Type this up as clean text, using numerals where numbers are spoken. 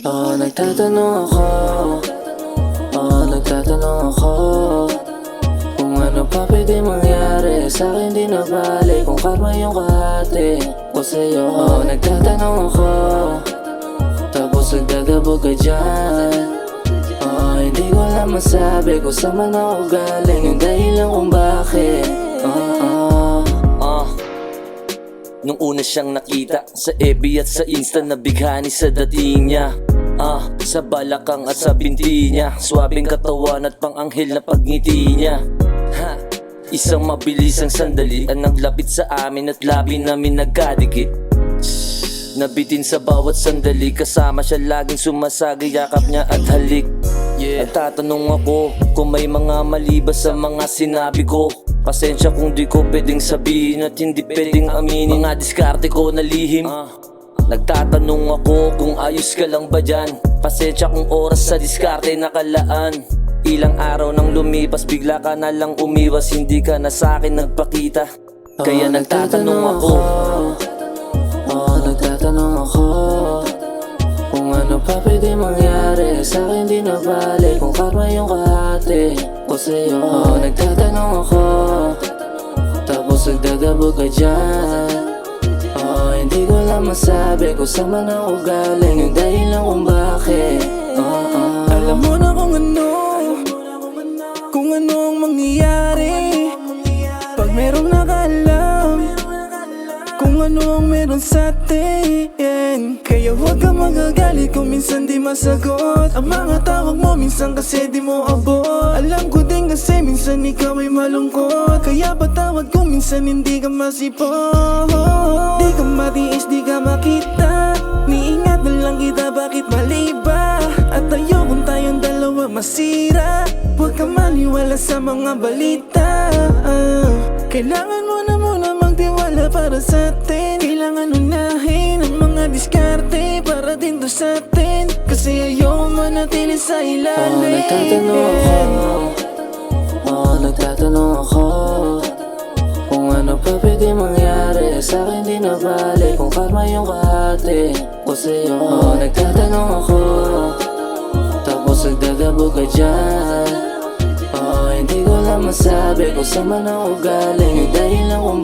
Nagtatanong ako. Nagtatanong ako kung ano pa pwede mangyari. Sa'kin di na bali kung karma yung kahati ko sa'yo. Nagtatanong ako, tapos nagdadabog ka dyan. Hindi ko lang masabi kung saan man ako galing, yung dahilan kung bakit. Nung una siyang nakita sa FB at sa Insta, nabighani sa dating niya. Sa balakang at sa binti niya, swabing katawan at pang-anghel na pagngiti niya. Isang mabilisang sandali ang naglapit sa amin at labi namin nagkadikit. Nabitin sa bawat sandali, kasama siya laging sumasagi, yakap niya at halik. Nagtatanong ako kung may mga mali ba sa mga sinabi ko. Pasensya kung di ko pwedeng sabihin at hindi pwedeng aminin mga diskarte ko na lihim. Nagtatanong ako kung ayos ka lang ba dyan. Pasensya kung oras sa diskarte nakalaan. Ilang araw nang lumipas, bigla ka na lang umiwas, hindi ka na sa'kin nagpakita. Kaya nagtatanong ako. Nagtatanong ako kung ano pa pwede mangyari. Sa'kin di na bali kung karma yung kahati ko sa'yo. Nagtatanong ako, tapos nagdadabog ka dyan. Hindi ko lang masabi kung saan man ako galing, yung dahilan kung bakit. Alam mo na kung ano ang mangyayari pag merong nakaalam kung ano ang meron sa atin. Kaya huwag ka magagalit kung minsan di masagot ang mga tawag mo, minsan kasi di mo abot. Alam ko din kasi minsan ikaw ay malungkot, kaya patawad ko minsan hindi ka masipot. Di ka matiis, di ka makita, niingat na lang kita, bakit mali ba? At ayokong tayong dalawa masira, huwag ka maniwala sa mga balita. Kailangan mo na muna magtiwala para sa atin. Kailangan unahin ang mga diskarte para din to sa atin, kasi ayaw manatili sa ilalim. Nagtatanong ako kung ano pa pwede mangyari. Sa'kin di na bali kung karma yung kahati ko sa'yo. Nagtatanong ako, tapos nagdadabog ka dyan. Hindi ko lang masabi kung saan man ako galing, yung dahilan kung